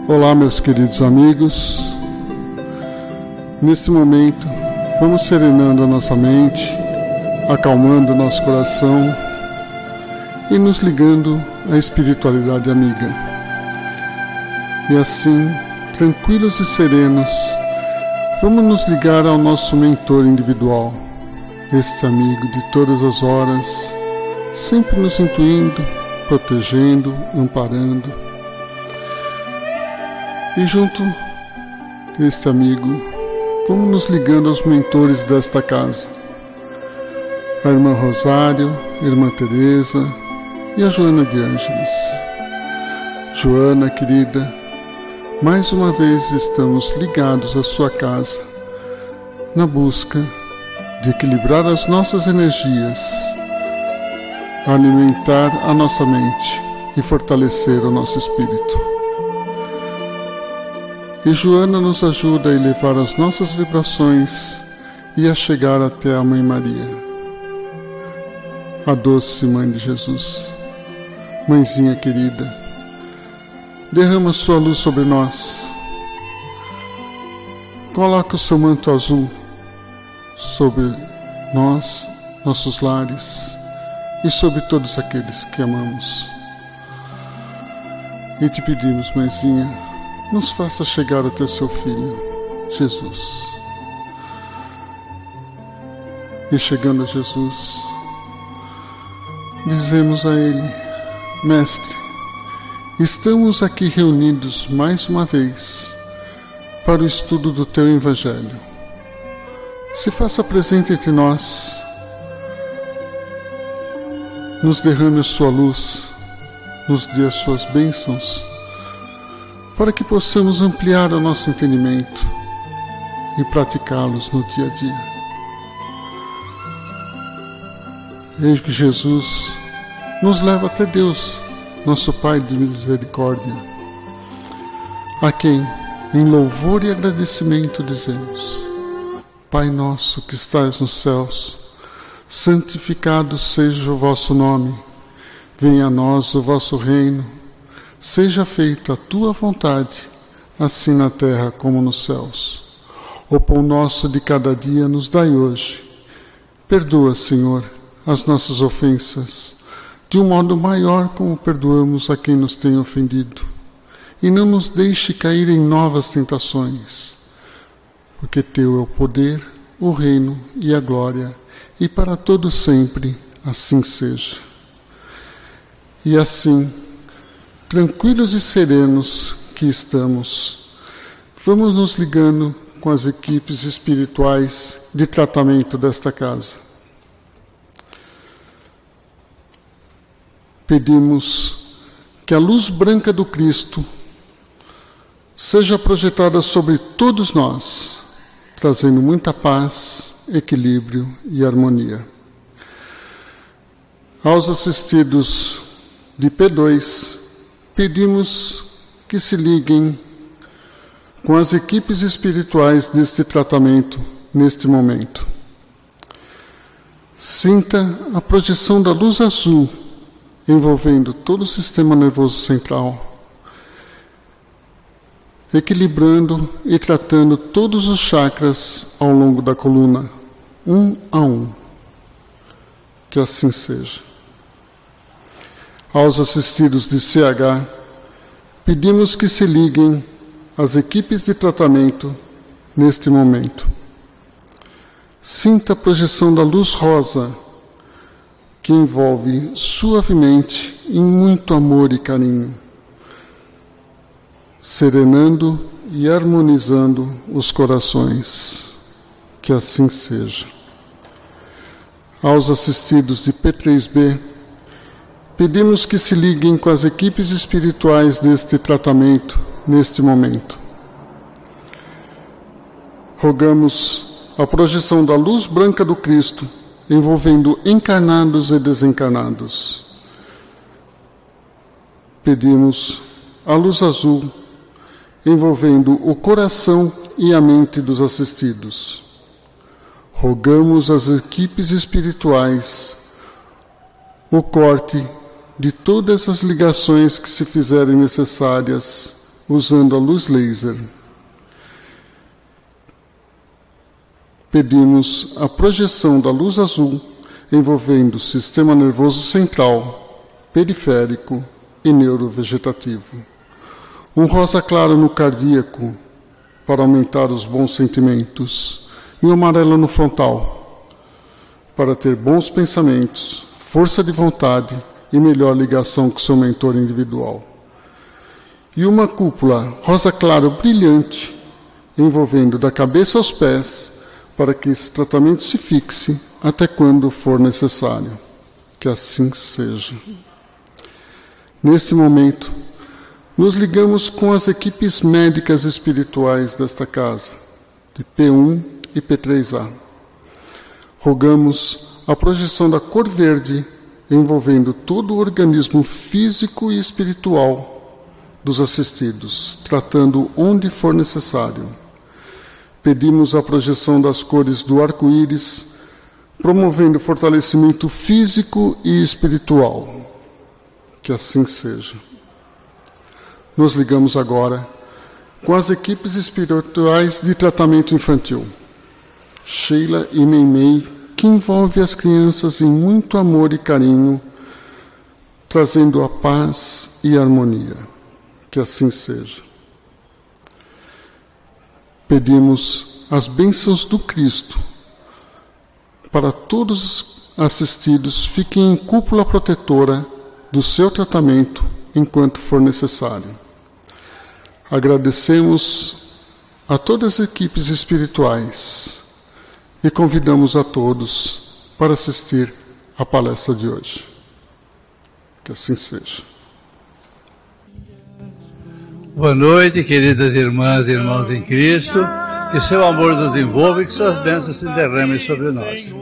Olá, meus queridos amigos. Neste momento, vamos serenando a nossa mente, acalmando nosso coração e nos ligando à espiritualidade amiga. E assim, tranquilos e serenos, vamos nos ligar ao nosso mentor individual, este amigo de todas as horas, sempre nos intuindo, protegendo, amparando. E junto deste amigo, vamos nos ligando aos mentores desta casa. A irmã Rosário, a irmã Teresa e a Joana de Ângeles. Joana, querida, mais uma vez estamos ligados à sua casa, na busca de equilibrar as nossas energias, alimentar a nossa mente e fortalecer o nosso espírito. E Joana nos ajuda a elevar as nossas vibrações e a chegar até a Mãe Maria, a doce Mãe de Jesus. Mãezinha querida, derrama sua luz sobre nós. Coloca o seu manto azul sobre nós, nossos lares e sobre todos aqueles que amamos. E te pedimos, Mãezinha, nos faça chegar até seu Filho, Jesus. E chegando a Jesus, dizemos a Ele: Mestre, estamos aqui reunidos mais uma vez para o estudo do Teu Evangelho. Se faça presente entre nós, nos derrame a Sua luz, nos dê as Suas bênçãos, para que possamos ampliar o nosso entendimento e praticá-los no dia a dia. Eis que Jesus nos leva até Deus, nosso Pai de misericórdia, a quem, em louvor e agradecimento, dizemos: Pai nosso que estais nos céus, santificado seja o vosso nome, venha a nós o vosso reino, seja feita a tua vontade, assim na terra como nos céus. O pão nosso de cada dia nos dai hoje. Perdoa, Senhor, as nossas ofensas, de um modo maior como perdoamos a quem nos tem ofendido. E não nos deixe cair em novas tentações, porque teu é o poder, o reino e a glória, e para todo sempre assim seja. E assim, tranquilos e serenos que estamos, vamos nos ligando com as equipes espirituais de tratamento desta casa. Pedimos que a luz branca do Cristo seja projetada sobre todos nós, trazendo muita paz, equilíbrio e harmonia. Aos assistidos de P2, pedimos que se liguem com as equipes espirituais deste tratamento neste momento. Sinta a projeção da luz azul envolvendo todo o sistema nervoso central, equilibrando e tratando todos os chakras ao longo da coluna, um a um. Que assim seja. Aos assistidos de CH, pedimos que se liguem às equipes de tratamento neste momento. Sinta a projeção da luz rosa, que envolve suavemente em muito amor e carinho, serenando e harmonizando os corações. Que assim seja. Aos assistidos de P3B, pedimos que se liguem com as equipes espirituais deste tratamento neste momento. Rogamos a projeção da luz branca do Cristo, envolvendo encarnados e desencarnados. Pedimos a luz azul, envolvendo o coração e a mente dos assistidos. Rogamos às equipes espirituais o corte de todas as ligações que se fizerem necessárias, usando a luz laser. Pedimos a projeção da luz azul envolvendo o sistema nervoso central, periférico e neurovegetativo. Um rosa claro no cardíaco para aumentar os bons sentimentos e um amarelo no frontal para ter bons pensamentos, força de vontade e melhor ligação com seu mentor individual. E uma cúpula rosa claro brilhante envolvendo da cabeça aos pés para que esse tratamento se fixe até quando for necessário. Que assim seja. Neste momento, nos ligamos com as equipes médicas espirituais desta casa, de P1 e P3A. Rogamos a projeção da cor verde envolvendo todo o organismo físico e espiritual dos assistidos, tratando onde for necessário. Pedimos a projeção das cores do arco-íris, promovendo o fortalecimento físico e espiritual. Que assim seja. Nos ligamos agora com as equipes espirituais de tratamento infantil, Sheila e Meimei, que envolve as crianças em muito amor e carinho, trazendo a paz e a harmonia. Que assim seja. Pedimos as bênçãos do Cristo para todos os assistidos fiquem em cúpula protetora do seu tratamento enquanto for necessário. Agradecemos a todas as equipes espirituais e convidamos a todos para assistir à palestra de hoje. Que assim seja. Boa noite, queridas irmãs e irmãos em Cristo. Que seu amor nos envolva e que suas bênçãos se derramem sobre nós.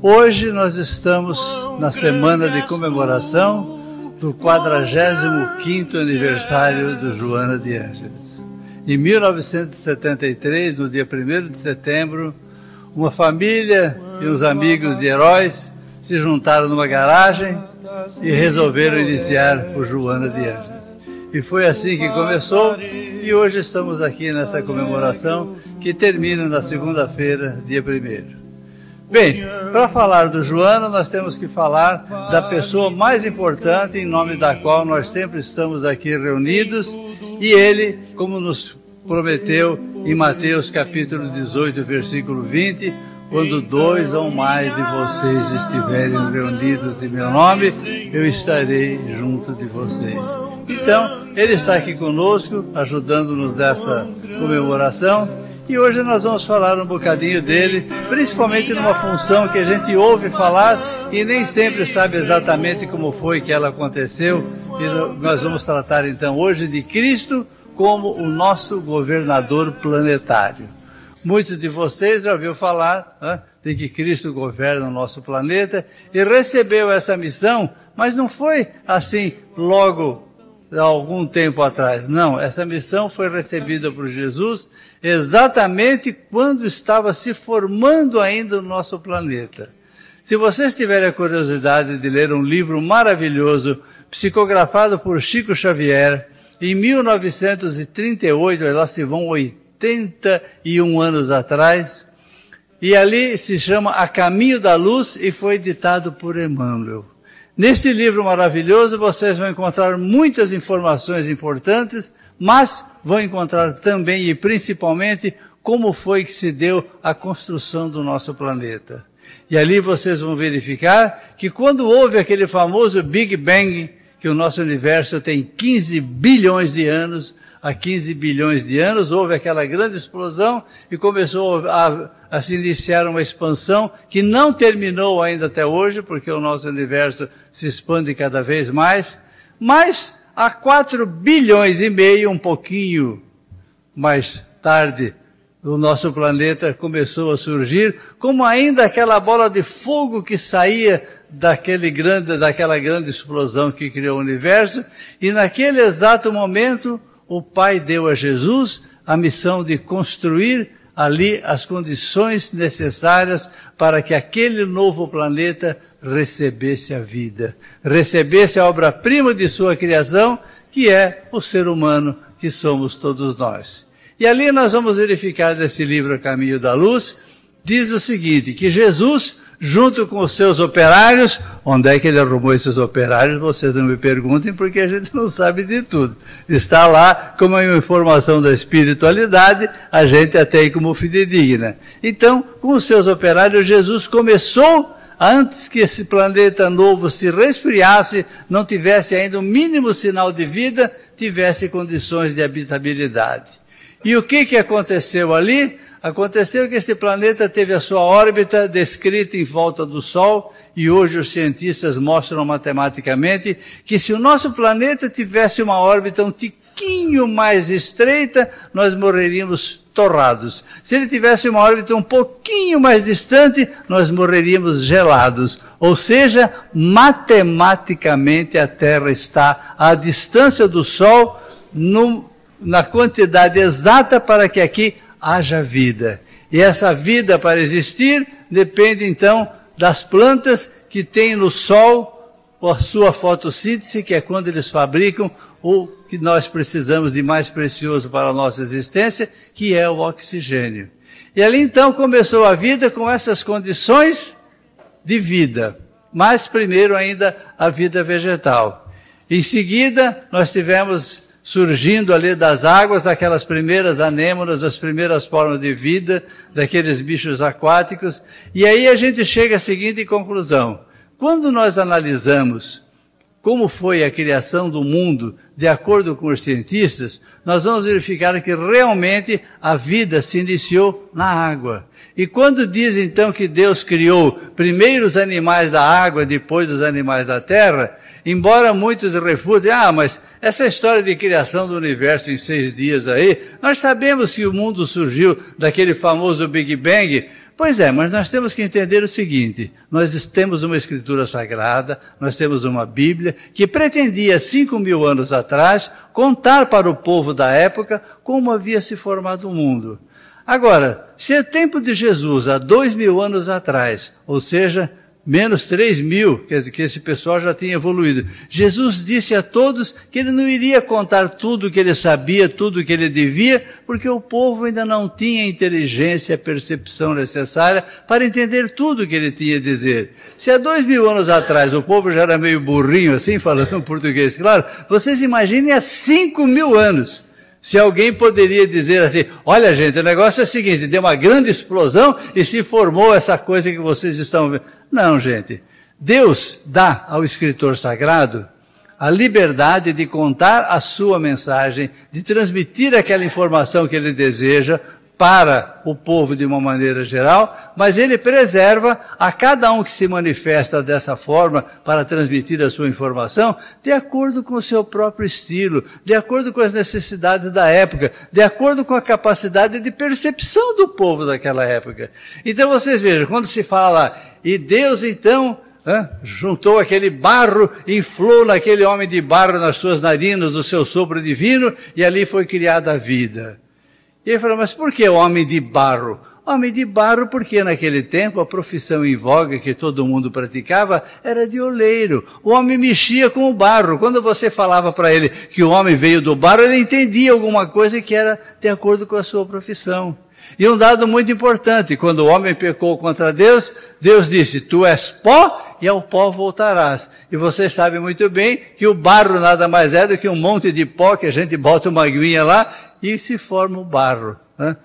Hoje nós estamos na semana de comemoração do 45º aniversário do Joana de Ângeles. Em 1973, no dia 1º de setembro, uma família e uns amigos de heróis se juntaram numa garagem e resolveram iniciar o Joana de Ângeles. E foi assim que começou, e hoje estamos aqui nessa comemoração que termina na segunda-feira, dia 1º. Bem, para falar do Joana, nós temos que falar da pessoa mais importante em nome da qual nós sempre estamos aqui reunidos, e ele, como nos prometeu em Mateus capítulo 18, versículo 20, quando 2 ou mais de vocês estiverem reunidos em meu nome, eu estarei junto de vocês. Então, ele está aqui conosco, ajudando-nos nessa comemoração, e hoje nós vamos falar um bocadinho dele, principalmente numa função que a gente ouve falar e nem sempre sabe exatamente como foi que ela aconteceu. E nós vamos tratar então hoje de Cristo como o nosso governador planetário. Muitos de vocês já ouviram falar de que Cristo governa o nosso planeta e recebeu essa missão, mas não foi assim logo há algum tempo atrás. Não, essa missão foi recebida por Jesus exatamente quando estava se formando ainda o nosso planeta. Se vocês tiverem a curiosidade de ler um livro maravilhoso, psicografado por Chico Xavier, em 1938, lá se vão 81 anos atrás, e ali se chama A Caminho da Luz e foi ditado por Emmanuel. Neste livro maravilhoso vocês vão encontrar muitas informações importantes, mas vão encontrar também e principalmente como foi que se deu a construção do nosso planeta. E ali vocês vão verificar que quando houve aquele famoso Big Bang, que o nosso universo tem 15 bilhões de anos, há 15 bilhões de anos houve aquela grande explosão e começou a se iniciar uma expansão que não terminou ainda até hoje, porque o nosso universo se expande cada vez mais, mas há 4 bilhões e meio, um pouquinho mais tarde, o nosso planeta começou a surgir, como ainda aquela bola de fogo que saía daquela grande explosão que criou o universo, e naquele exato momento o Pai deu a Jesus a missão de construir ali as condições necessárias para que aquele novo planeta recebesse a vida, recebesse a obra-prima de sua criação, que é o ser humano, que somos todos nós. E ali nós vamos verificar nesse livro Caminho da Luz, diz o seguinte, que Jesus, junto com os seus operários, onde é que ele arrumou esses operários? Vocês não me perguntem, porque a gente não sabe de tudo. Está lá como uma informação da espiritualidade, a gente até aí como fidedigna. Então, com os seus operários, Jesus começou, antes que esse planeta novo se resfriasse, não tivesse ainda o mínimo sinal de vida, tivesse condições de habitabilidade. E o que aconteceu ali? Aconteceu que este planeta teve a sua órbita descrita em volta do Sol, e hoje os cientistas mostram matematicamente que se o nosso planeta tivesse uma órbita um tiquinho mais estreita, nós morreríamos torrados. Se ele tivesse uma órbita um pouquinho mais distante, nós morreríamos gelados. Ou seja, matematicamente a Terra está à distância do Sol, na quantidade exata para que aqui haja vida. E essa vida, para existir, depende então das plantas que têm no Sol a sua fotossíntese, que é quando eles fabricam o que nós precisamos de mais precioso para a nossa existência, que é o oxigênio. E ali então começou a vida com essas condições de vida, mas primeiro ainda a vida vegetal. Em seguida, nós tivemos surgindo ali das águas, aquelas primeiras anêmonas, as primeiras formas de vida, daqueles bichos aquáticos. E aí a gente chega à seguinte conclusão. Quando nós analisamos como foi a criação do mundo, de acordo com os cientistas, nós vamos verificar que realmente a vida se iniciou na água. E quando diz então que Deus criou primeiro os animais da água, depois os animais da terra, embora muitos refutem, mas essa história de criação do universo em 6 dias aí, nós sabemos que o mundo surgiu daquele famoso Big Bang. Pois é, mas nós temos que entender o seguinte, nós temos uma escritura sagrada, nós temos uma Bíblia, que pretendia 5.000 anos atrás contar para o povo da época como havia se formado o mundo. Agora, se é tempo de Jesus, há 2.000 anos atrás, ou seja, menos 3.000, quer dizer que esse pessoal já tinha evoluído. Jesus disse a todos que ele não iria contar tudo o que ele sabia, tudo o que ele devia, porque o povo ainda não tinha a inteligência, a percepção necessária para entender tudo o que ele tinha a dizer. Se há 2.000 anos atrás o povo já era meio burrinho assim, falando em português, claro, vocês imaginem há 5.000 anos. Se alguém poderia dizer assim, olha gente, o negócio é o seguinte, deu uma grande explosão e se formou essa coisa que vocês estão vendo. Não, gente. Deus dá ao escritor sagrado a liberdade de contar a sua mensagem, de transmitir aquela informação que ele deseja para o povo de uma maneira geral, mas ele preserva a cada um que se manifesta dessa forma para transmitir a sua informação de acordo com o seu próprio estilo, de acordo com as necessidades da época, de acordo com a capacidade de percepção do povo daquela época. Então vocês vejam, quando se fala lá, e Deus então juntou aquele barro, inflou naquele homem de barro nas suas narinas o seu sopro divino e ali foi criada a vida. E ele falou, mas por que homem de barro? Homem de barro porque naquele tempo a profissão em voga que todo mundo praticava era de oleiro. O homem mexia com o barro. Quando você falava para ele que o homem veio do barro, ele entendia alguma coisa que era de acordo com a sua profissão. E um dado muito importante, quando o homem pecou contra Deus, Deus disse, tu és pó e ao pó voltarás. E você sabe muito bem que o barro nada mais é do que um monte de pó que a gente bota uma aguinha lá e se forma o barro.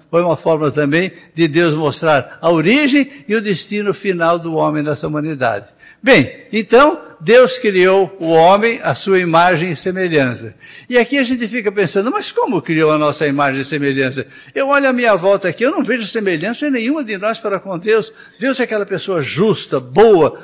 Foi uma forma também de Deus mostrar a origem e o destino final do homem nessa humanidade. Bem, então, Deus criou o homem à sua imagem e semelhança. E aqui a gente fica pensando, mas como criou a nossa imagem e semelhança? Eu olho à minha volta aqui, eu não vejo semelhança nenhuma de nós para com Deus. Deus é aquela pessoa justa, boa,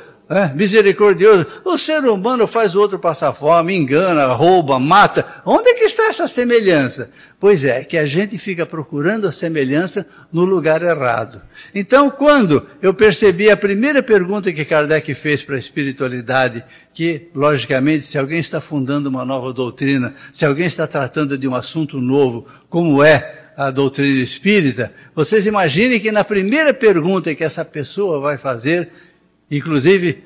misericordioso. O ser humano faz o outro passar fome, engana, rouba, mata. Onde é que está essa semelhança? Pois é, que a gente fica procurando a semelhança no lugar errado. Então, quando eu percebi a primeira pergunta que Kardec fez para a espiritualidade, que, logicamente, se alguém está fundando uma nova doutrina, se alguém está tratando de um assunto novo, como é a doutrina espírita, vocês imaginem que na primeira pergunta que essa pessoa vai fazer, inclusive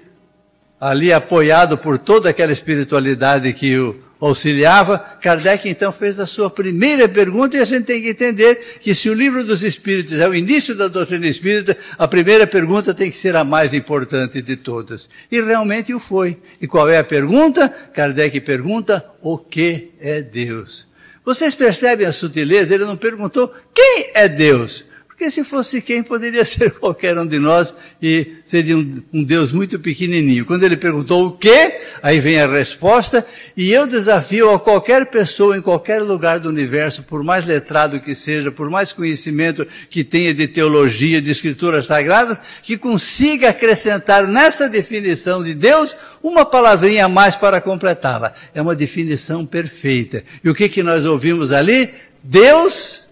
ali apoiado por toda aquela espiritualidade que auxiliava, Kardec então fez a sua primeira pergunta, e a gente tem que entender que se o Livro dos Espíritos é o início da doutrina espírita, a primeira pergunta tem que ser a mais importante de todas. E realmente o foi. E qual é a pergunta? Kardec pergunta: o que é Deus? Vocês percebem a sutileza? Ele não perguntou quem é Deus. Porque se fosse quem, poderia ser qualquer um de nós e seria um Deus muito pequenininho. Quando ele perguntou o quê, aí vem a resposta, e eu desafio a qualquer pessoa em qualquer lugar do universo, por mais letrado que seja, por mais conhecimento que tenha de teologia, de escrituras sagradas, que consiga acrescentar nessa definição de Deus uma palavrinha a mais para completá-la. É uma definição perfeita. E o que nós ouvimos ali? Deus...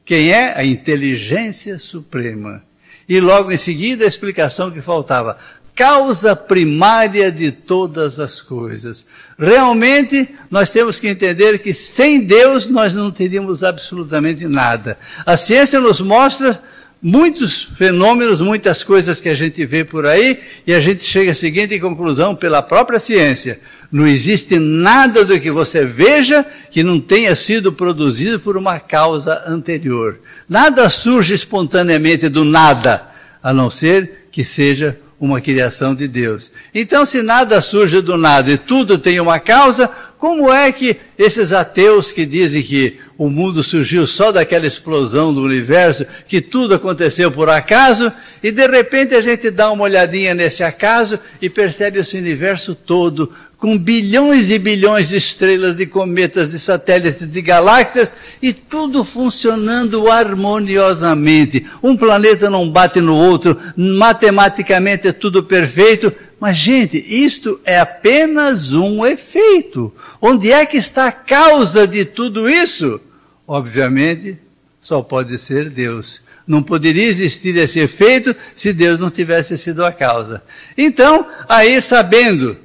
Quem é? A inteligência suprema. E logo em seguida a explicação que faltava. Causa primária de todas as coisas. Realmente, nós temos que entender que sem Deus nós não teríamos absolutamente nada. A ciência nos mostra muitos fenômenos, muitas coisas que a gente vê por aí, e a gente chega à seguinte conclusão pela própria ciência: não existe nada do que você veja que não tenha sido produzido por uma causa anterior. Nada surge espontaneamente do nada, a não ser que seja uma criação de Deus. Então, se nada surge do nada e tudo tem uma causa, como é que esses ateus que dizem que o mundo surgiu só daquela explosão do universo, que tudo aconteceu por acaso, e de repente a gente dá uma olhadinha nesse acaso e percebe esse universo todo, com bilhões e bilhões de estrelas, de cometas, de satélites, de galáxias, e tudo funcionando harmoniosamente. Um planeta não bate no outro, matematicamente é tudo perfeito. Mas, gente, isto é apenas um efeito. Onde é que está a causa de tudo isso? Obviamente, só pode ser Deus. Não poderia existir esse efeito se Deus não tivesse sido a causa. Então, aí, sabendo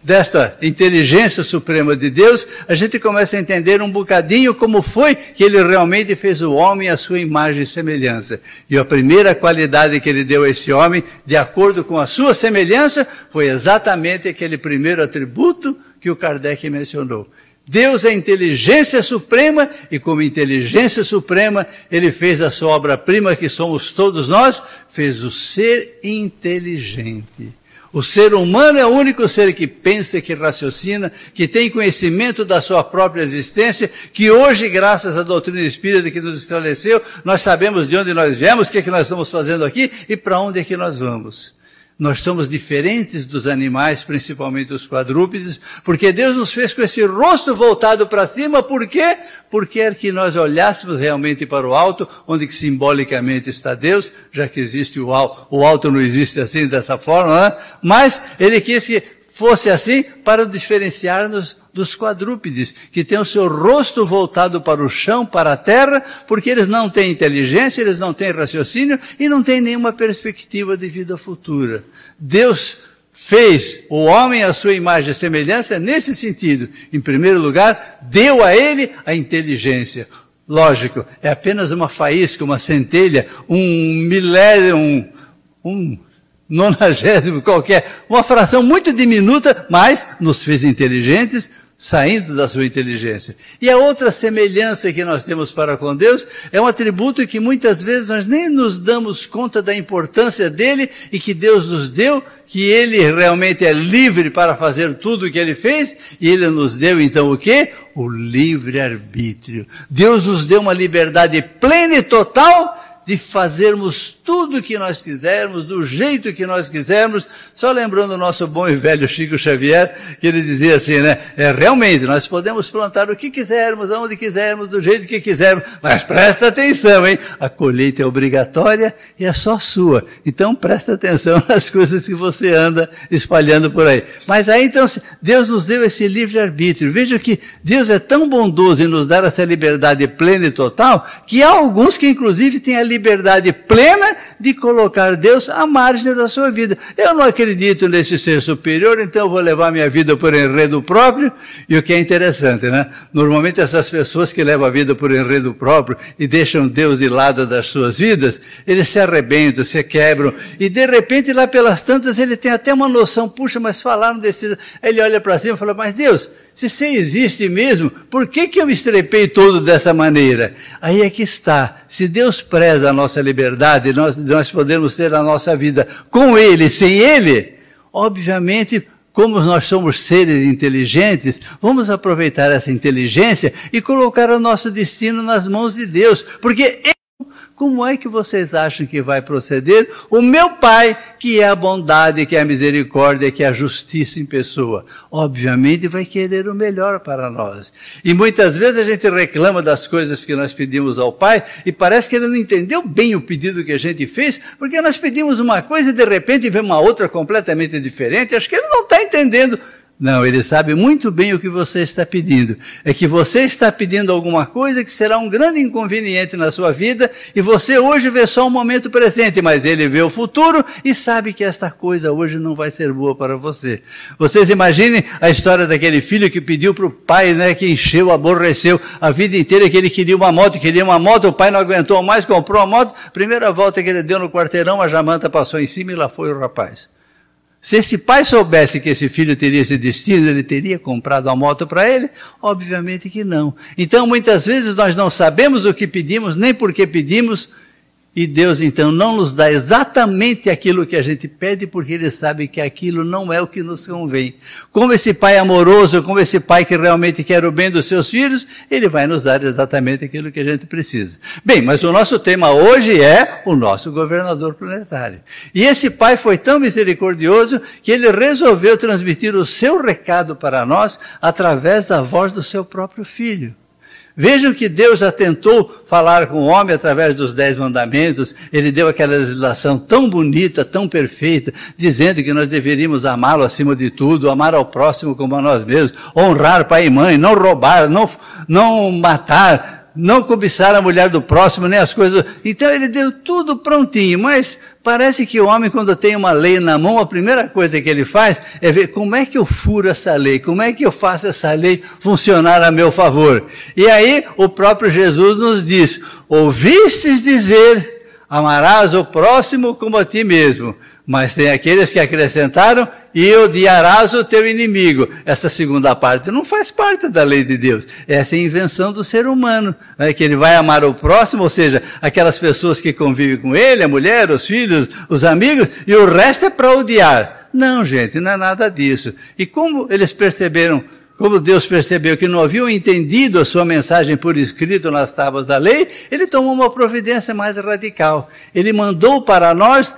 desta inteligência suprema de Deus, a gente começa a entender um bocadinho como foi que ele realmente fez o homem à sua imagem e semelhança. E a primeira qualidade que ele deu a esse homem, de acordo com a sua semelhança, foi exatamente aquele primeiro atributo que o Kardec mencionou. Deus é inteligência suprema, e como inteligência suprema, ele fez a sua obra-prima, que somos todos nós, fez o ser inteligente. O ser humano é o único ser que pensa, que raciocina, que tem conhecimento da sua própria existência, que hoje, graças à doutrina espírita que nos esclareceu, nós sabemos de onde nós viemos, o que é que nós estamos fazendo aqui e para onde é que nós vamos. Nós somos diferentes dos animais, principalmente os quadrúpedes, porque Deus nos fez com esse rosto voltado para cima. Por quê? Porque quer que nós olhássemos realmente para o alto, onde que simbolicamente está Deus, já que existe o alto não existe assim dessa forma, né? Mas Ele quis que fosse assim para diferenciar-nos dos quadrúpedes, que têm o seu rosto voltado para o chão, para a terra, porque eles não têm inteligência, eles não têm raciocínio e não têm nenhuma perspectiva de vida futura. Deus fez o homem à sua imagem e semelhança nesse sentido. Em primeiro lugar, deu a ele a inteligência. Lógico, é apenas uma faísca, uma centelha, um milésimo, um nonagésimo qualquer, uma fração muito diminuta, mas nos fez inteligentes, saindo da sua inteligência. E a outra semelhança que nós temos para com Deus é um atributo que muitas vezes nós nem nos damos conta da importância dele e que Deus nos deu, que ele realmente é livre para fazer tudo o que ele fez, e ele nos deu então o quê? O livre-arbítrio. Deus nos deu uma liberdade plena e total de fazermos tudo o que nós quisermos, do jeito que nós quisermos, só lembrando o nosso bom e velho Chico Xavier, que ele dizia assim, né? Realmente, nós podemos plantar o que quisermos, aonde quisermos, do jeito que quisermos, mas presta atenção, hein? A colheita é obrigatória e é só sua. Então, presta atenção nas coisas que você anda espalhando por aí. Mas aí, então, Deus nos deu esse livre-arbítrio. Veja que Deus é tão bondoso em nos dar essa liberdade plena e total, que há alguns que, inclusive, têm a liberdade liberdade plena de colocar Deus à margem da sua vida. Eu não acredito nesse ser superior, então eu vou levar minha vida por enredo próprio. E o que é interessante, né? Normalmente essas pessoas que levam a vida por enredo próprio e deixam Deus de lado das suas vidas, eles se arrebentam, se quebram, e de repente lá pelas tantas ele tem até uma noção, puxa, mas falaram desse... Aí ele olha para cima e fala, mas Deus, se você existe mesmo, por que eu me estrepei todo dessa maneira? Aí é que está, se Deus preza a nossa liberdade, nós podemos ter a nossa vida com Ele, sem Ele, obviamente, como nós somos seres inteligentes, vamos aproveitar essa inteligência e colocar o nosso destino nas mãos de Deus, porque como é que vocês acham que vai proceder o meu Pai, que é a bondade, que é a misericórdia, que é a justiça em pessoa? Obviamente vai querer o melhor para nós. E muitas vezes a gente reclama das coisas que nós pedimos ao Pai e parece que Ele não entendeu bem o pedido que a gente fez, porque nós pedimos uma coisa e de repente vem uma outra completamente diferente. Acho que Ele não está entendendo. Não, Ele sabe muito bem o que você está pedindo. É que você está pedindo alguma coisa que será um grande inconveniente na sua vida e você hoje vê só o momento presente, mas Ele vê o futuro e sabe que esta coisa hoje não vai ser boa para você. Vocês imaginem a história daquele filho que pediu para o pai, né, que encheu, aborreceu a vida inteira, que ele queria uma moto, o pai não aguentou mais, comprou a moto, primeira volta que ele deu no quarteirão, a jamanta passou em cima e lá foi o rapaz. Se esse pai soubesse que esse filho teria esse destino, ele teria comprado a moto para ele? Obviamente que não. Então, muitas vezes nós não sabemos o que pedimos, nem por que pedimos, e Deus, então, não nos dá exatamente aquilo que a gente pede, porque Ele sabe que aquilo não é o que nos convém. Como esse pai amoroso, como esse pai que realmente quer o bem dos seus filhos, Ele vai nos dar exatamente aquilo que a gente precisa. Bem, mas o nosso tema hoje é o nosso governador planetário. E esse pai foi tão misericordioso que ele resolveu transmitir o seu recado para nós através da voz do seu próprio filho. Vejam que Deus já tentou falar com o homem através dos 10 mandamentos, Ele deu aquela legislação tão bonita, tão perfeita, dizendo que nós deveríamos amá-lo acima de tudo, amar ao próximo como a nós mesmos, honrar pai e mãe, não roubar, não matar, não cobiçar a mulher do próximo, nem as coisas. Então Ele deu tudo prontinho, mas parece que o homem, quando tem uma lei na mão, a primeira coisa que ele faz é ver como é que eu furo essa lei, como é que eu faço essa lei funcionar a meu favor. E aí o próprio Jesus nos diz, ouvistes dizer, amarás o próximo como a ti mesmo. Mas tem aqueles que acrescentaram, e odiarás o teu inimigo. Essa segunda parte não faz parte da lei de Deus. Essa é a invenção do ser humano, né? Que ele vai amar o próximo, ou seja, aquelas pessoas que convivem com ele, a mulher, os filhos, os amigos, e o resto é para odiar. Não, gente, não é nada disso. E como eles perceberam, como Deus percebeu que não haviam entendido a sua mensagem por escrito nas tábuas da lei, Ele tomou uma providência mais radical. Ele mandou para nós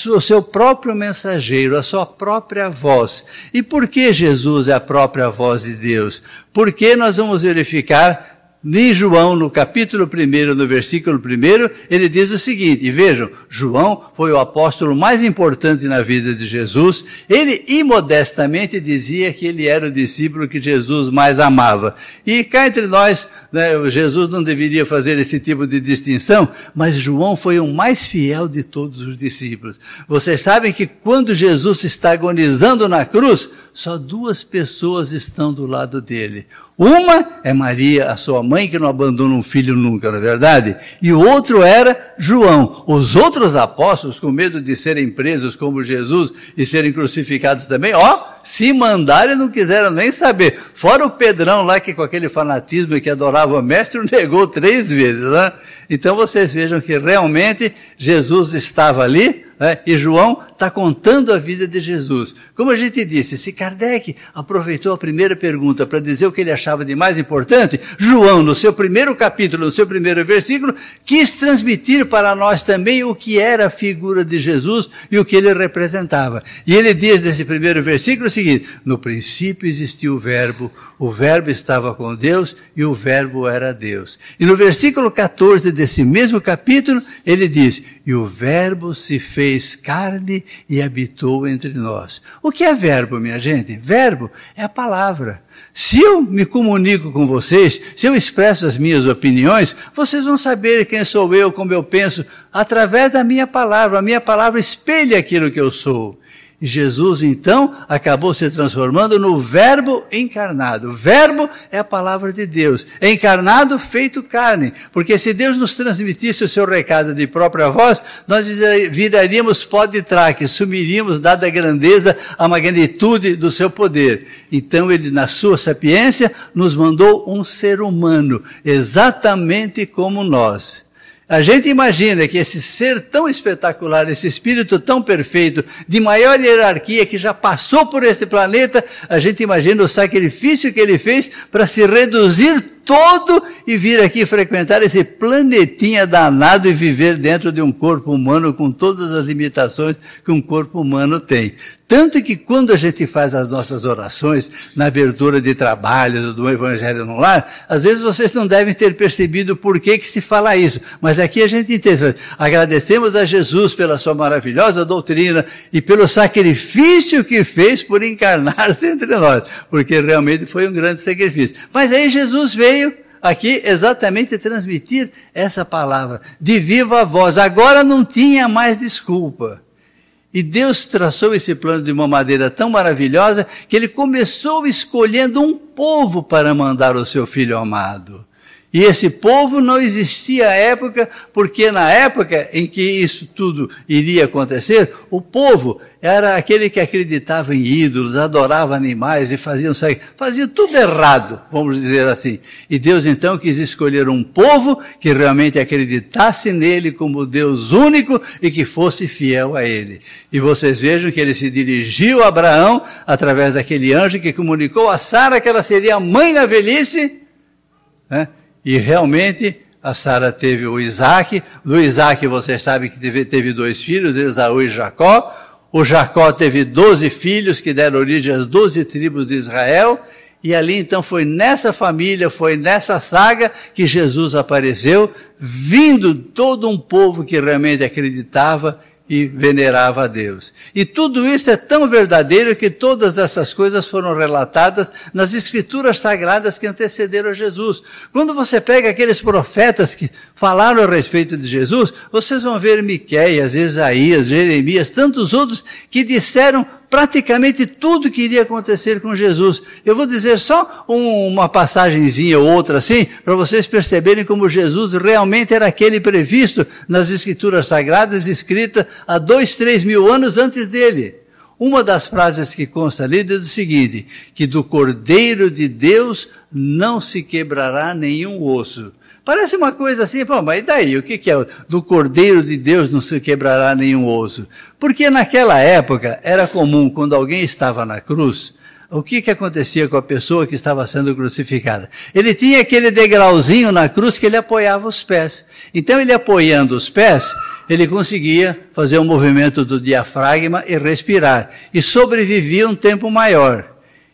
o seu próprio mensageiro, a sua própria voz. E por que Jesus é a própria voz de Deus? Porque nós vamos verificar em João, no capítulo 1, no versículo 1, ele diz o seguinte, e vejam, João foi o apóstolo mais importante na vida de Jesus, ele imodestamente dizia que ele era o discípulo que Jesus mais amava. E cá entre nós, né, Jesus não deveria fazer esse tipo de distinção, mas João foi o mais fiel de todos os discípulos. Vocês sabem que quando Jesus está agonizando na cruz, só 2 pessoas estão do lado dele. Uma é Maria, a sua mãe, que não abandona um filho nunca, não é verdade? E o outro era João. Os outros apóstolos, com medo de serem presos como Jesus e serem crucificados também, se mandarem, não quiseram nem saber. Fora o Pedrão lá, que com aquele fanatismo que adorava o mestre, o negou 3 vezes, né? Então vocês vejam que realmente Jesus estava ali, né? E João está contando a vida de Jesus. Como a gente disse, se Kardec aproveitou a primeira pergunta para dizer o que ele achava de mais importante, João, no seu primeiro capítulo, no seu primeiro versículo, quis transmitir para nós também o que era a figura de Jesus e o que ele representava. E ele diz nesse primeiro versículo o seguinte, no princípio existiu o verbo estava com Deus e o verbo era Deus. E no versículo 14 desse mesmo capítulo, ele diz, e o verbo se fez carne e habitou entre nós. O que é verbo, minha gente? Verbo é a palavra. Se eu me comunico com vocês, se eu expresso as minhas opiniões, vocês vão saber quem sou eu, como eu penso, através da minha palavra. A minha palavra espelha aquilo que eu sou. E Jesus, então, acabou se transformando no Verbo encarnado. O Verbo é a palavra de Deus. É encarnado, feito carne. Porque se Deus nos transmitisse o seu recado de própria voz, nós viraríamos pó de traque, sumiríamos, dada a grandeza, a magnitude do seu poder. Então, ele, na sua sapiência, nos mandou um ser humano, exatamente como nós. A gente imagina que esse ser tão espetacular, esse espírito tão perfeito, de maior hierarquia que já passou por este planeta, a gente imagina o sacrifício que ele fez para se reduzir todo e vir aqui frequentar esse planetinha danado e viver dentro de um corpo humano com todas as limitações que um corpo humano tem. Tanto que quando a gente faz as nossas orações na abertura de trabalho do Evangelho no Lar, às vezes vocês não devem ter percebido por que se fala isso, mas aqui a gente entende. Agradecemos a Jesus pela sua maravilhosa doutrina e pelo sacrifício que fez por encarnar-se entre nós, porque realmente foi um grande sacrifício. Mas aí Jesus veio aqui exatamente transmitir essa palavra de viva voz. Agora não tinha mais desculpa. E Deus traçou esse plano de uma maneira tão maravilhosa que ele começou escolhendo um povo para mandar o seu Filho amado. E esse povo não existia à época, porque na época em que isso tudo iria acontecer, o povo era aquele que acreditava em ídolos, adorava animais e fazia tudo errado, vamos dizer assim. E Deus então quis escolher um povo que realmente acreditasse nele como Deus único e que fosse fiel a ele. E vocês vejam que ele se dirigiu a Abraão através daquele anjo que comunicou a Sara que ela seria mãe na velhice, né? E realmente a Sara teve o Isaac. Do Isaac você sabe que teve 2 filhos, Esaú e Jacó. O Jacó teve 12 filhos que deram origem às 12 tribos de Israel. E ali então foi nessa família, foi nessa saga que Jesus apareceu, vindo todo um povo que realmente acreditava e venerava a Deus. E tudo isso é tão verdadeiro que todas essas coisas foram relatadas nas escrituras sagradas que antecederam Jesus. Quando você pega aqueles profetas que falaram a respeito de Jesus, vocês vão ver Miqueias, Isaías, Jeremias, tantos outros que disseram praticamente tudo que iria acontecer com Jesus. Eu vou dizer só uma passagenzinha ou outra assim, para vocês perceberem como Jesus realmente era aquele previsto nas Escrituras Sagradas, escrita há 2-3 mil anos antes dele. Uma das frases que consta ali diz o seguinte, que do Cordeiro de Deus não se quebrará nenhum osso. Parece uma coisa assim, pô, mas e daí? O que é? Do Cordeiro de Deus não se quebrará nenhum osso. Porque naquela época era comum, quando alguém estava na cruz, o que acontecia com a pessoa que estava sendo crucificada? Ele tinha aquele degrauzinho na cruz que ele apoiava os pés. Então ele apoiando os pés, ele conseguia fazer um movimento do diafragma e respirar. E sobrevivia um tempo maior.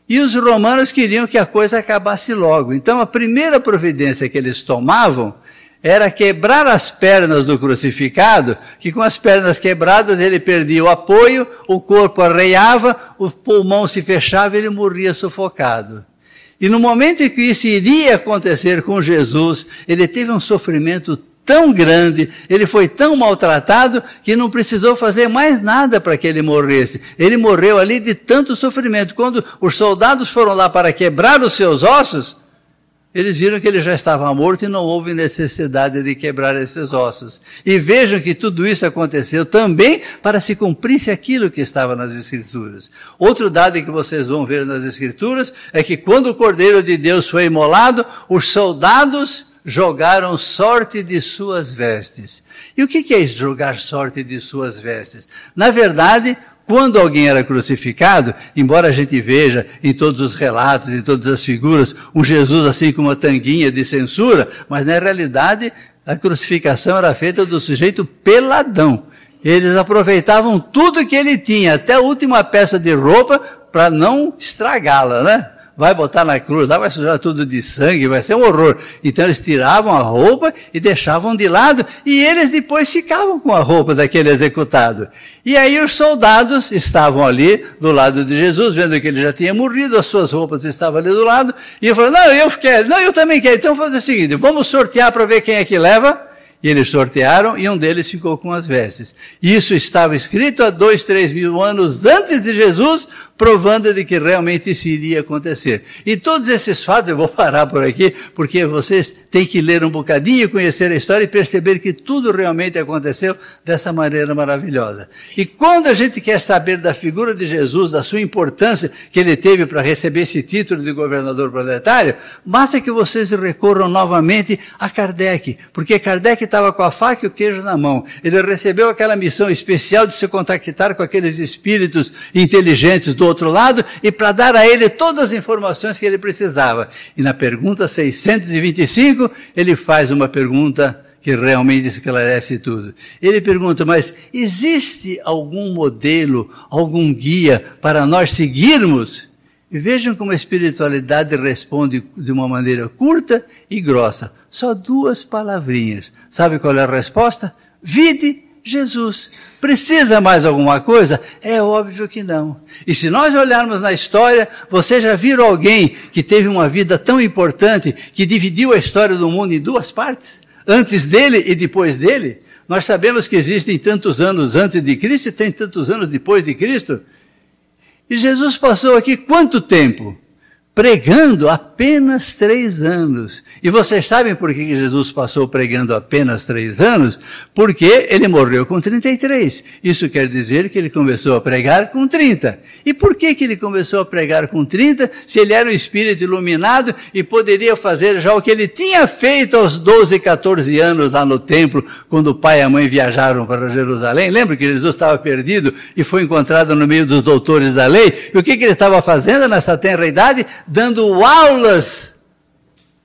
E os romanos queriam que a coisa acabasse logo. Então a primeira providência que eles tomavam era quebrar as pernas do crucificado, que com as pernas quebradas ele perdia o apoio, o corpo arreiava, o pulmão se fechava e ele morria sufocado. E no momento em que isso iria acontecer com Jesus, ele teve um sofrimento tão grande, ele foi tão maltratado que não precisou fazer mais nada para que ele morresse. Ele morreu ali de tanto sofrimento. Quando os soldados foram lá para quebrar os seus ossos, eles viram que ele já estava morto e não houve necessidade de quebrar esses ossos. E vejam que tudo isso aconteceu também para se cumprisse aquilo que estava nas Escrituras. Outro dado que vocês vão ver nas Escrituras é que quando o Cordeiro de Deus foi imolado, os soldados jogaram sorte de suas vestes. E o que é isso, jogar sorte de suas vestes? Na verdade, quando alguém era crucificado, embora a gente veja em todos os relatos, em todas as figuras, um Jesus assim com uma tanguinha de censura, mas na realidade a crucificação era feita do sujeito peladão. Eles aproveitavam tudo que ele tinha, até a última peça de roupa, para não estragá-la, né? vai botar na cruz, lá vai sujar tudo de sangue, vai ser um horror. Então eles tiravam a roupa e deixavam de lado, e eles depois ficavam com a roupa daquele executado. E aí os soldados estavam ali do lado de Jesus, vendo que ele já tinha morrido, as suas roupas estavam ali do lado, e ele falou, não, eu quero, não, eu também quero, então vamos fazer o seguinte, vamos sortear para ver quem é que leva. E eles sortearam, e um deles ficou com as vestes. Isso estava escrito há 2-3 mil anos antes de Jesus, provando de que realmente isso iria acontecer. E todos esses fatos, eu vou parar por aqui, porque vocês têm que ler um bocadinho, conhecer a história e perceber que tudo realmente aconteceu dessa maneira maravilhosa. E quando a gente quer saber da figura de Jesus, da sua importância que ele teve para receber esse título de governador planetário, basta que vocês recorram novamente a Kardec, porque Kardec estava com a faca e o queijo na mão. Ele recebeu aquela missão especial de se contactar com aqueles espíritos inteligentes do outro lado e para dar a ele todas as informações que ele precisava. E na pergunta 625, ele faz uma pergunta que realmente esclarece tudo. Ele pergunta, mas existe algum modelo, algum guia para nós seguirmos? E vejam como a espiritualidade responde de uma maneira curta e grossa. Só 2 palavrinhas. Sabe qual é a resposta? Vide Jesus. Precisa mais alguma coisa? É óbvio que não. E se nós olharmos na história, você já viram alguém que teve uma vida tão importante, que dividiu a história do mundo em 2 partes? Antes dele e depois dele? Nós sabemos que existem tantos anos antes de Cristo e tem tantos anos depois de Cristo. E Jesus passou aqui quanto tempo? Pregando apenas 3 anos. E vocês sabem por que Jesus passou pregando apenas 3 anos? Porque ele morreu com 33. Isso quer dizer que ele começou a pregar com 30. E por que ele começou a pregar com 30, se ele era um espírito iluminado e poderia fazer já o que ele tinha feito aos 12, 14 anos lá no templo, quando o pai e a mãe viajaram para Jerusalém? Lembra que Jesus estava perdido e foi encontrado no meio dos doutores da lei? E o que ele estava fazendo nessa tenra idade? Dando aulas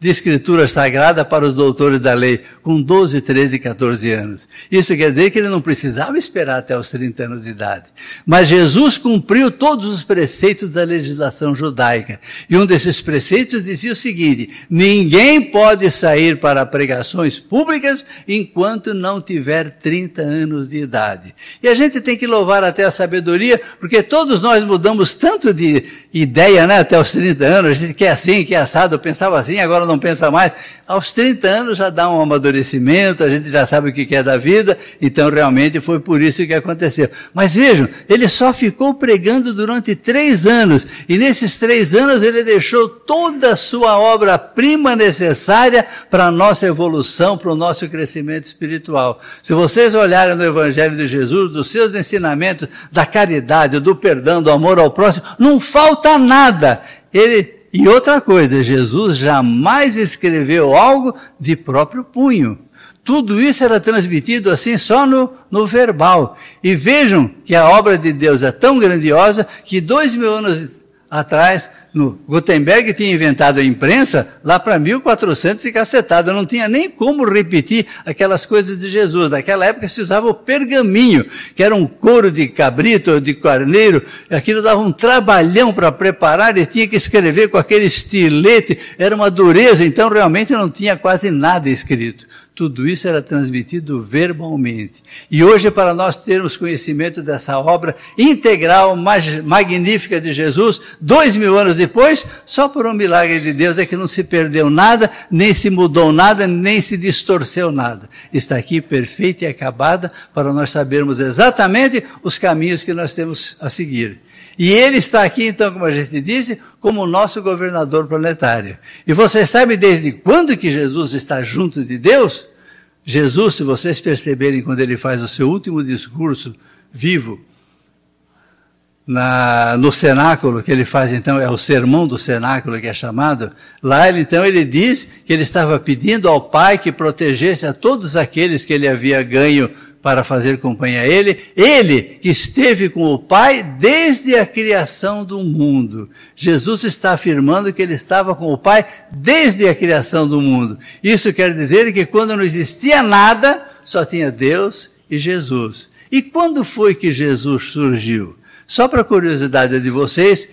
de escritura sagrada para os doutores da lei, com 12, 13, 14 anos. Isso quer dizer que ele não precisava esperar até os 30 anos de idade. Mas Jesus cumpriu todos os preceitos da legislação judaica. E um desses preceitos dizia o seguinte, ninguém pode sair para pregações públicas enquanto não tiver 30 anos de idade. E a gente tem que louvar até a sabedoria, porque todos nós mudamos tanto de ideia, né, até os 30 anos, a gente quer assim, quer assado, eu pensava assim, agora não pensa mais. Aos 30 anos já dá um amadurecimento, a gente já sabe o que é da vida, então realmente foi por isso que aconteceu. Mas vejam, ele só ficou pregando durante 3 anos, e nesses 3 anos ele deixou toda a sua obra-prima necessária para a nossa evolução, para o nosso crescimento espiritual. Se vocês olharem no Evangelho de Jesus, dos seus ensinamentos, da caridade, do perdão, do amor ao próximo, não falta nada. E outra coisa, Jesus jamais escreveu algo de próprio punho. Tudo isso era transmitido assim só no verbal. E vejam que a obra de Deus é tão grandiosa que 2000 anos atrás, Gutenberg tinha inventado a imprensa lá para 1400 e cacetada. Não tinha nem como repetir aquelas coisas de Jesus. Naquela época se usava o pergaminho, que era um couro de cabrito ou de carneiro. Aquilo dava um trabalhão para preparar e tinha que escrever com aquele estilete. Era uma dureza, então realmente não tinha quase nada escrito. Tudo isso era transmitido verbalmente. E hoje, para nós termos conhecimento dessa obra integral, magnífica de Jesus, 2000 anos depois, só por um milagre de Deus é que não se perdeu nada, nem se mudou nada, nem se distorceu nada. Está aqui perfeita e acabada para nós sabermos exatamente os caminhos que nós temos a seguir. E ele está aqui, então, como a gente disse, como o nosso governador planetário. E vocês sabem desde quando que Jesus está junto de Deus? Jesus, se vocês perceberem, quando ele faz o seu último discurso vivo, no cenáculo, que ele faz, então, é o sermão do cenáculo que é chamado, lá ele diz que ele estava pedindo ao Pai que protegesse a todos aqueles que ele havia ganho para fazer companhia a ele que esteve com o Pai desde a criação do mundo. Jesus está afirmando que ele estava com o Pai desde a criação do mundo. Isso quer dizer que quando não existia nada, só tinha Deus e Jesus. E quando foi que Jesus surgiu? Só para curiosidade de vocês,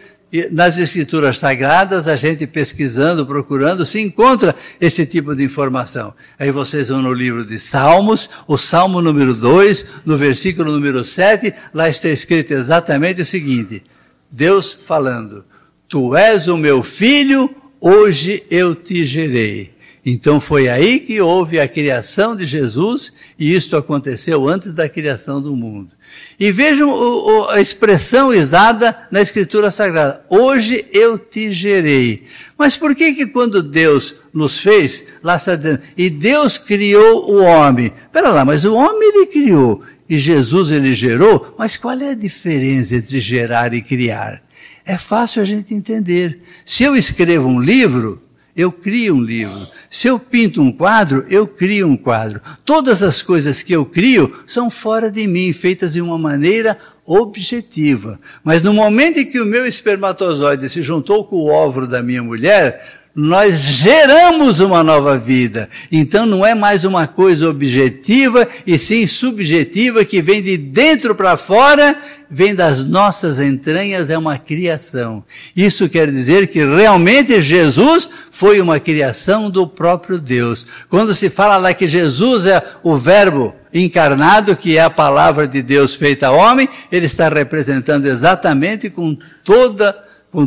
nas Escrituras Sagradas, a gente pesquisando, procurando, se encontra esse tipo de informação. Aí vocês vão no livro de Salmos, o Salmo número 2, no versículo número 7, lá está escrito exatamente o seguinte, Deus falando, tu és o meu filho, hoje eu te gerei. Então foi aí que houve a criação de Jesus, e isto aconteceu antes da criação do mundo. E vejam a expressão usada na Escritura Sagrada, hoje eu te gerei. Mas por que quando Deus nos fez, lá está dizendo, e Deus criou o homem? Espera lá, mas o homem ele criou, e Jesus ele gerou, mas qual é a diferença entre gerar e criar? É fácil a gente entender. Se eu escrevo um livro, eu crio um livro. Se eu pinto um quadro, eu crio um quadro. Todas as coisas que eu crio são fora de mim, feitas de uma maneira objetiva. Mas no momento em que o meu espermatozoide se juntou com o óvulo da minha mulher, nós geramos uma nova vida. Então não é mais uma coisa objetiva, e sim subjetiva, que vem de dentro para fora, vem das nossas entranhas, é uma criação. Isso quer dizer que realmente Jesus foi uma criação do próprio Deus. Quando se fala lá que Jesus é o Verbo encarnado, que é a palavra de Deus feita homem, ele está representando exatamente com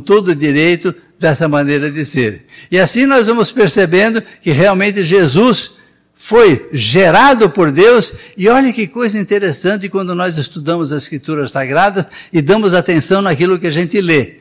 todo o direito dessa maneira de ser. E assim nós vamos percebendo que realmente Jesus foi gerado por Deus, e olha que coisa interessante quando nós estudamos as Escrituras Sagradas e damos atenção naquilo que a gente lê.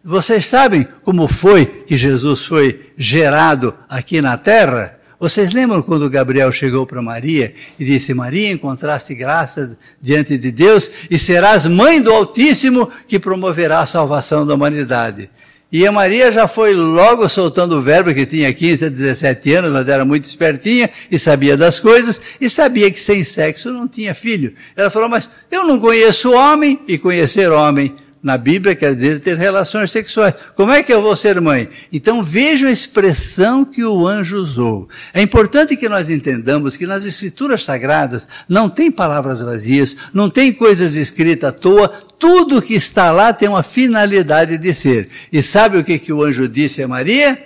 Vocês sabem como foi que Jesus foi gerado aqui na terra? Vocês lembram quando Gabriel chegou para Maria e disse, Maria, encontraste graça diante de Deus e serás mãe do Altíssimo que promoverá a salvação da humanidade. E a Maria já foi logo soltando o verbo, que tinha 15 a 17 anos, mas era muito espertinha e sabia das coisas, e sabia que sem sexo não tinha filho. Ela falou, mas eu não conheço homem, e conhecer homem na Bíblia quer dizer ter relações sexuais. Como é que eu vou ser mãe? Então vejam a expressão que o anjo usou. É importante que nós entendamos que nas Escrituras Sagradas não tem palavras vazias, não tem coisas escritas à toa, tudo que está lá tem uma finalidade de ser. E sabe o que o anjo disse a Maria?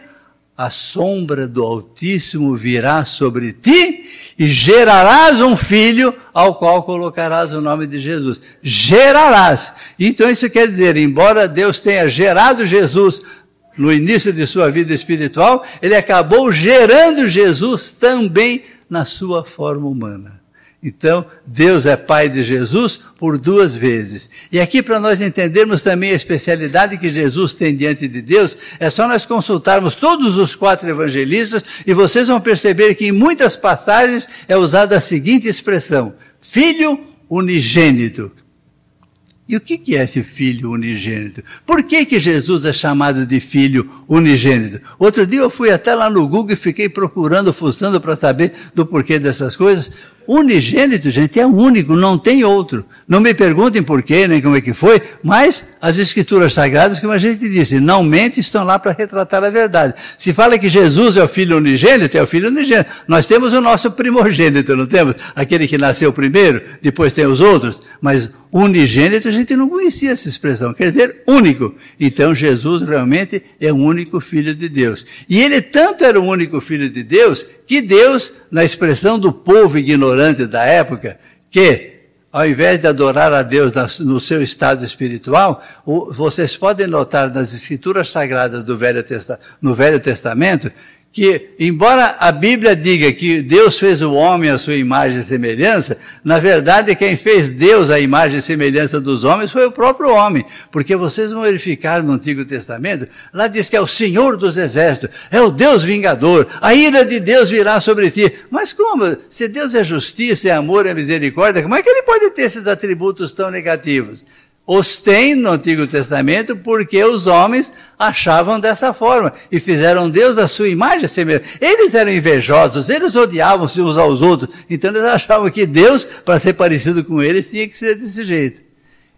A sombra do Altíssimo virá sobre ti e gerarás um filho ao qual colocarás o nome de Jesus. Gerarás. Então isso quer dizer, embora Deus tenha gerado Jesus no início de sua vida espiritual, ele acabou gerando Jesus também na sua forma humana. Então, Deus é Pai de Jesus por 2 vezes. E aqui, para nós entendermos também a especialidade que Jesus tem diante de Deus, é só nós consultarmos todos os 4 evangelistas e vocês vão perceber que em muitas passagens é usada a seguinte expressão, Filho unigênito. E o que é esse Filho unigênito? Por que Jesus é chamado de Filho unigênito? Outro dia eu fui até lá no Google e fiquei procurando, fuçando para saber do porquê dessas coisas. Unigênito, gente, é único, não tem outro. Não me perguntem por quê, nem como é que foi, mas as Escrituras Sagradas, como a gente disse, não mente, estão lá para retratar a verdade. Se fala que Jesus é o Filho unigênito, é o Filho unigênito. Nós temos o nosso primogênito, não temos? Aquele que nasceu primeiro, depois tem os outros, mas unigênito a gente não conhecia essa expressão, quer dizer único. Então Jesus realmente é o único Filho de Deus. E ele tanto era o único Filho de Deus, que Deus, na expressão do povo ignorante da época, que ao invés de adorar a Deus no seu estado espiritual, vocês podem notar nas Escrituras Sagradas no Velho Testamento, que, embora a Bíblia diga que Deus fez o homem à sua imagem e semelhança, na verdade quem fez Deus à imagem e semelhança dos homens foi o próprio homem, porque vocês vão verificar no Antigo Testamento, lá diz que é o Senhor dos Exércitos, é o Deus vingador, a ira de Deus virá sobre ti. Mas como? Se Deus é justiça, é amor, é misericórdia, como é que ele pode ter esses atributos tão negativos? Os tem no Antigo Testamento porque os homens achavam dessa forma e fizeram Deus à sua imagem e semelhança. Eles eram invejosos, eles odiavam-se uns aos outros, então eles achavam que Deus, para ser parecido com eles, tinha que ser desse jeito.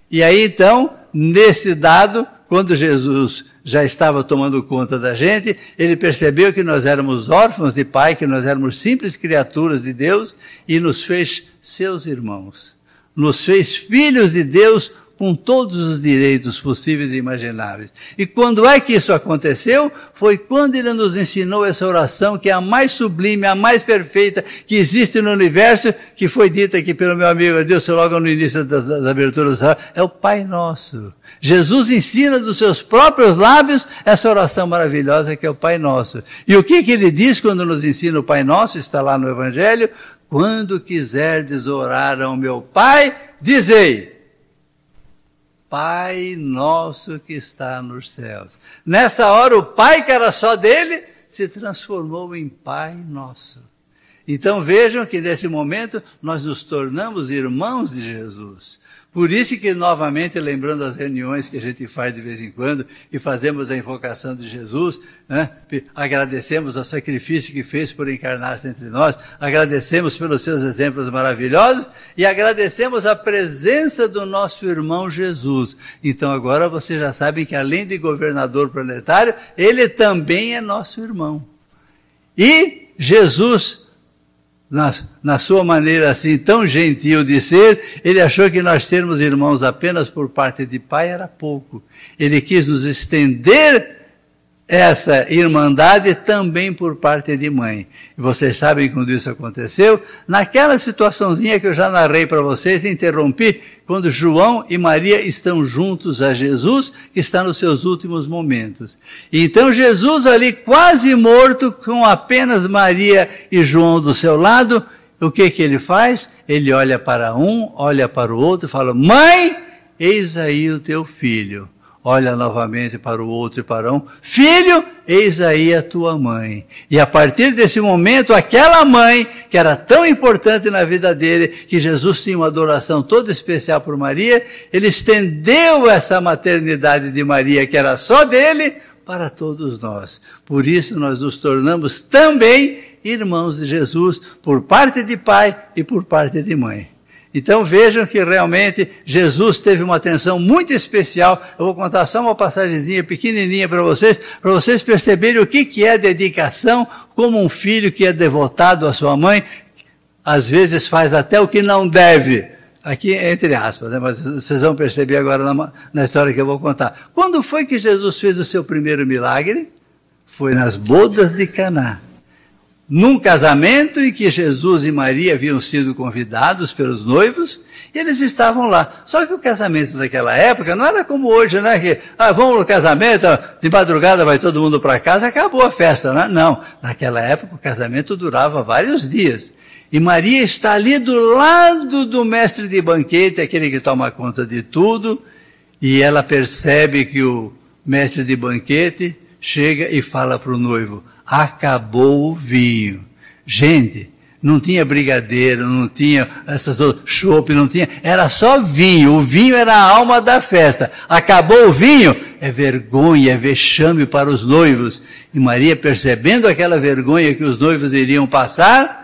E aí então, nesse dado, quando Jesus já estava tomando conta da gente, ele percebeu que nós éramos órfãos de pai, que nós éramos simples criaturas de Deus e nos fez seus irmãos. Nos fez filhos de Deus com todos os direitos possíveis e imagináveis. E quando é que isso aconteceu? Foi quando ele nos ensinou essa oração, que é a mais sublime, a mais perfeita que existe no universo, que foi dita aqui pelo meu amigo Adilson logo no início da abertura do salão, é o Pai Nosso. Jesus ensina dos seus próprios lábios essa oração maravilhosa que é o Pai Nosso. E o que ele diz quando nos ensina o Pai Nosso? Está lá no Evangelho. Quando quiserdes orar ao meu Pai, dizei: Pai Nosso que está nos céus. Nessa hora o Pai, que era só dele, se transformou em Pai Nosso. Então vejam que nesse momento nós nos tornamos irmãos de Jesus. Por isso que, novamente, lembrando as reuniões que a gente faz de vez em quando, e fazemos a invocação de Jesus, né? Agradecemos o sacrifício que fez por encarnar-se entre nós, agradecemos pelos seus exemplos maravilhosos, e agradecemos a presença do nosso irmão Jesus. Então agora vocês já sabem que, além de governador planetário, ele também é nosso irmão. E Jesus, na sua maneira assim tão gentil de ser, ele achou que nós sermos irmãos apenas por parte de pai era pouco. Ele quis nos estender essa irmandade também por parte de mãe. E vocês sabem quando isso aconteceu? Naquela situaçãozinha que eu já narrei para vocês, interrompi, quando João e Maria estão juntos a Jesus, que está nos seus últimos momentos. E então Jesus ali quase morto, com apenas Maria e João do seu lado, o que ele faz? Ele olha para um, olha para o outro e fala: Mãe, eis aí o teu filho. Olha novamente para o outro e para um: Filho, eis aí a tua mãe. E a partir desse momento, aquela mãe, que era tão importante na vida dele, que Jesus tinha uma adoração toda especial por Maria, ele estendeu essa maternidade de Maria, que era só dele, para todos nós. Por isso nós nos tornamos também irmãos de Jesus, por parte de pai e por parte de mãe. Então vejam que realmente Jesus teve uma atenção muito especial. Eu vou contar só uma passagenzinha pequenininha para vocês perceberem o que é dedicação, como um filho que é devotado à sua mãe, às vezes faz até o que não deve. Aqui entre aspas, né? Mas vocês vão perceber agora na história que eu vou contar. Quando foi que Jesus fez o seu primeiro milagre? Foi nas bodas de Caná. Num casamento em que Jesus e Maria haviam sido convidados pelos noivos, e eles estavam lá. Só que o casamento daquela época não era como hoje, né? Que, vamos no casamento, de madrugada vai todo mundo para casa, acabou a festa, né? Não, naquela época o casamento durava vários dias. E Maria está ali do lado do mestre de banquete, aquele que toma conta de tudo, e ela percebe que o mestre de banquete chega e fala para o noivo: acabou o vinho. Gente, não tinha brigadeiro, não tinha essas outras, chopp, não tinha, era só vinho. O vinho era a alma da festa. Acabou o vinho, é vergonha, é vexame para os noivos. E Maria, percebendo aquela vergonha que os noivos iriam passar,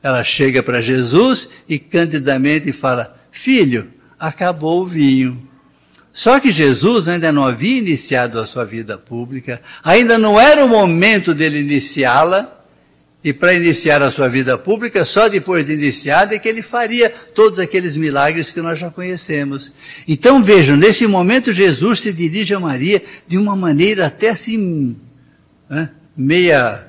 ela chega para Jesus e candidamente fala: filho, acabou o vinho. Só que Jesus ainda não havia iniciado a sua vida pública, ainda não era o momento dele iniciá-la, e para iniciar a sua vida pública, só depois de iniciada é que ele faria todos aqueles milagres que nós já conhecemos. Então vejam, nesse momento Jesus se dirige a Maria de uma maneira até assim, meia...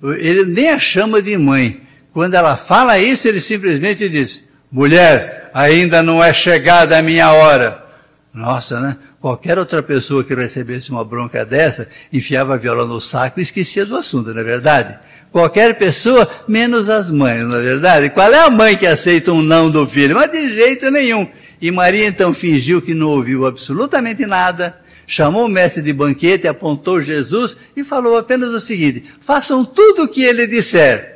Ele nem a chama de mãe. Quando ela fala isso, ele simplesmente diz: mulher, ainda não é chegada a minha hora. Nossa, né? Qualquer outra pessoa que recebesse uma bronca dessa, enfiava a viola no saco e esquecia do assunto, não é verdade? Qualquer pessoa, menos as mães, não é verdade? Qual é a mãe que aceita um não do filho? Mas de jeito nenhum. E Maria então fingiu que não ouviu absolutamente nada, chamou o mestre de banquete, apontou Jesus e falou apenas o seguinte: façam tudo o que ele disser.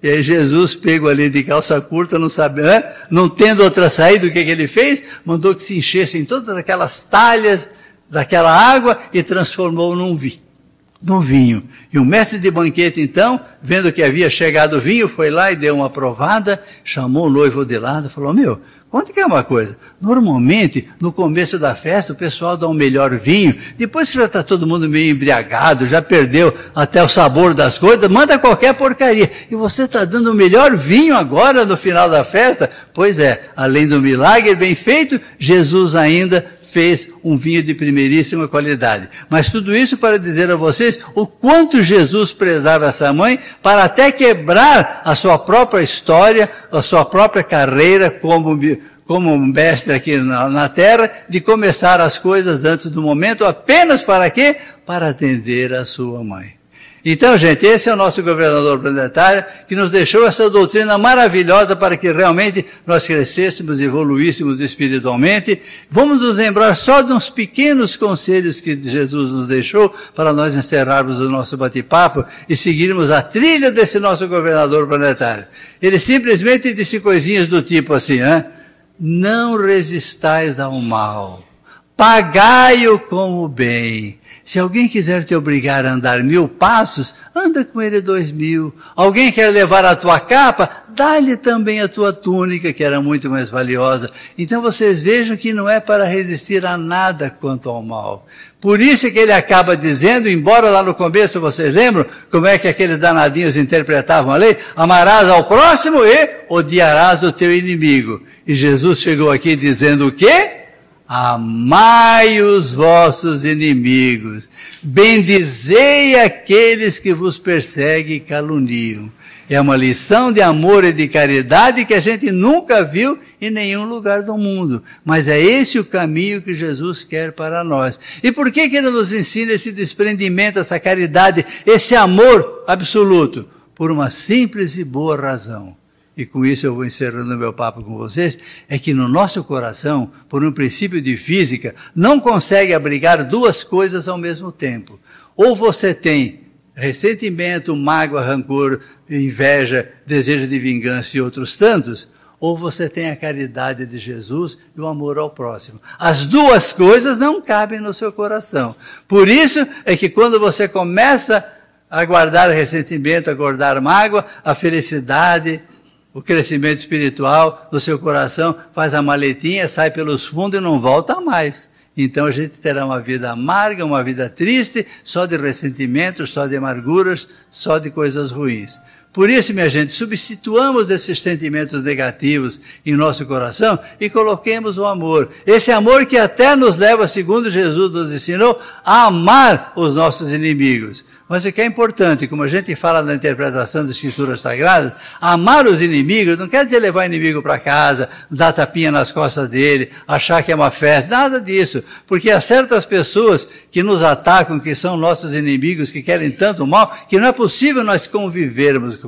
E aí Jesus, pego ali de calça curta, não sabe, não tendo outra saída, o que ele fez? Mandou que se enchessem todas aquelas talhas daquela água e transformou num vinho. do vinho. E o mestre de banquete, então, vendo que havia chegado o vinho, foi lá e deu uma provada, chamou o noivo de lado e falou, meu, conta que é uma coisa, normalmente, no começo da festa, o pessoal dá um melhor vinho, depois que já está todo mundo meio embriagado, já perdeu até o sabor das coisas, manda qualquer porcaria. E você está dando o melhor vinho agora no final da festa? Pois é, além do milagre bem feito, Jesus ainda fez um vinho de primeiríssima qualidade. Mas tudo isso para dizer a vocês o quanto Jesus prezava essa mãe, para até quebrar a sua própria história, a sua própria carreira como mestre aqui na terra, de começar as coisas antes do momento, apenas para quê? Para atender a sua mãe. Então, gente, esse é o nosso governador planetário, que nos deixou essa doutrina maravilhosa para que realmente nós crescêssemos e evoluíssemos espiritualmente. Vamos nos lembrar só de uns pequenos conselhos que Jesus nos deixou para nós encerrarmos o nosso bate-papo e seguirmos a trilha desse nosso governador planetário. Ele simplesmente disse coisinhas do tipo assim, não resistais ao mal, pagai-o com o bem. Se alguém quiser te obrigar a andar 1000 passos, anda com ele 2000. Alguém quer levar a tua capa, dá-lhe também a tua túnica, que era muito mais valiosa. Então vocês vejam que não é para resistir a nada quanto ao mal. Por isso é que ele acaba dizendo, embora lá no começo vocês lembram como é que aqueles danadinhos interpretavam a lei, amarás ao próximo e odiarás o teu inimigo. E Jesus chegou aqui dizendo o quê? Amai os vossos inimigos, bendizei aqueles que vos perseguem e caluniam. É uma lição de amor e de caridade que a gente nunca viu em nenhum lugar do mundo. Mas é esse o caminho que Jesus quer para nós. E por que ele nos ensina esse desprendimento, essa caridade, esse amor absoluto? Por uma simples e boa razão. E com isso eu vou encerrando meu papo com vocês, é que no nosso coração, por um princípio de física, não consegue abrigar duas coisas ao mesmo tempo. Ou você tem ressentimento, mágoa, rancor, inveja, desejo de vingança e outros tantos, ou você tem a caridade de Jesus e o amor ao próximo. As duas coisas não cabem no seu coração. Por isso é que quando você começa a guardar ressentimento, a guardar mágoa, a felicidade, o crescimento espiritual do seu coração faz a maletinha, sai pelos fundos e não volta mais. Então a gente terá uma vida amarga, uma vida triste, só de ressentimentos, só de amarguras, só de coisas ruins. Por isso, minha gente, substituamos esses sentimentos negativos em nosso coração e coloquemos o amor. Esse amor que até nos leva, segundo Jesus nos ensinou, a amar os nossos inimigos. Mas o que é importante, como a gente fala na interpretação das Escrituras Sagradas, amar os inimigos não quer dizer levar o inimigo para casa, dar tapinha nas costas dele, achar que é uma festa, nada disso. Porque há certas pessoas que nos atacam, que são nossos inimigos, que querem tanto mal, que não é possível nós convivermos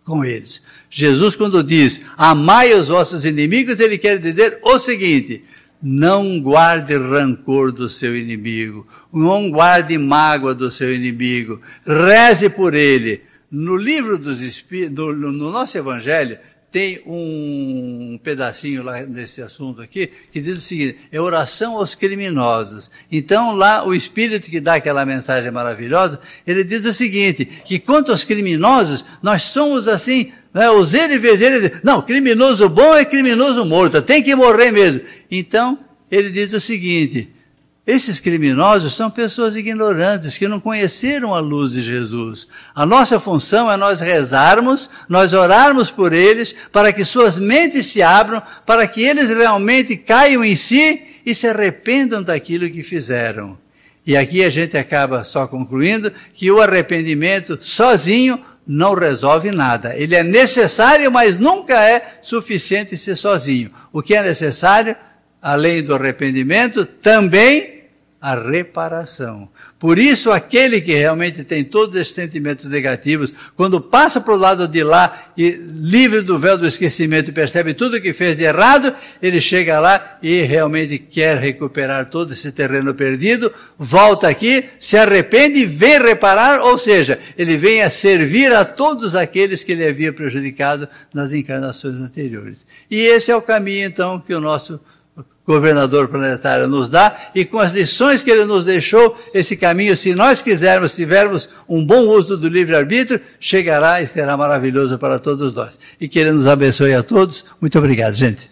com eles. Jesus, quando diz, amai os vossos inimigos, ele quer dizer o seguinte: não guarde rancor do seu inimigo, não guarde mágoa do seu inimigo, reze por ele. No livro dos Espíritos, no nosso Evangelho, tem um pedacinho lá nesse assunto aqui, que diz o seguinte, é oração aos criminosos. Então lá o Espírito que dá aquela mensagem maravilhosa, ele diz o seguinte, que quanto aos criminosos, nós somos assim, os ele vezes ele, não, criminoso bom é criminoso morto, tem que morrer mesmo. Então, ele diz o seguinte, esses criminosos são pessoas ignorantes, que não conheceram a luz de Jesus. A nossa função é nós rezarmos, nós orarmos por eles, para que suas mentes se abram, para que eles realmente caiam em si e se arrependam daquilo que fizeram. E aqui a gente acaba só concluindo que o arrependimento sozinho não resolve nada. Ele é necessário, mas nunca é suficiente ser sozinho. O que é necessário, além do arrependimento, também a reparação. Por isso, aquele que realmente tem todos esses sentimentos negativos, quando passa para o lado de lá, e livre do véu do esquecimento, e percebe tudo o que fez de errado, ele chega lá e realmente quer recuperar todo esse terreno perdido, volta aqui, se arrepende e vem reparar, ou seja, ele vem a servir a todos aqueles que ele havia prejudicado nas encarnações anteriores. E esse é o caminho, então, que o nosso governador planetário nos dá, e com as lições que ele nos deixou, esse caminho, se nós quisermos, tivermos um bom uso do livre-arbítrio, chegará e será maravilhoso para todos nós. E que ele nos abençoe a todos. Muito obrigado, gente.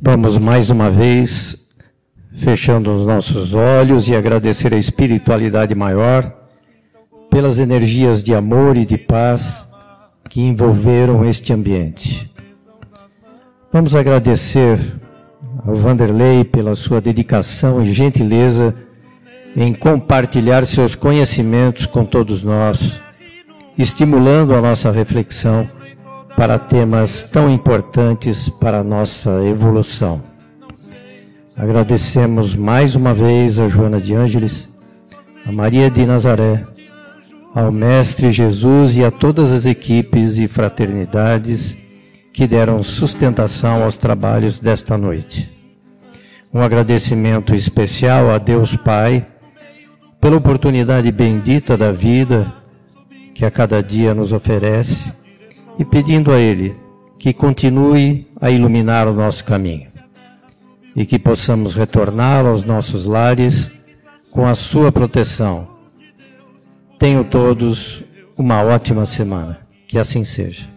Vamos mais uma vez, fechando os nossos olhos e agradecer a espiritualidade maior pelas energias de amor e de paz que envolveram este ambiente. Vamos agradecer ao Vanderlei pela sua dedicação e gentileza em compartilhar seus conhecimentos com todos nós, estimulando a nossa reflexão para temas tão importantes para a nossa evolução. Agradecemos mais uma vez a Joana de Ângeles, a Maria de Nazaré, ao Mestre Jesus e a todas as equipes e fraternidades que deram sustentação aos trabalhos desta noite. Um agradecimento especial a Deus Pai pela oportunidade bendita da vida que a cada dia nos oferece, e pedindo a Ele que continue a iluminar o nosso caminho e que possamos retornar aos nossos lares com a sua proteção. Tenham todos uma ótima semana. Que assim seja.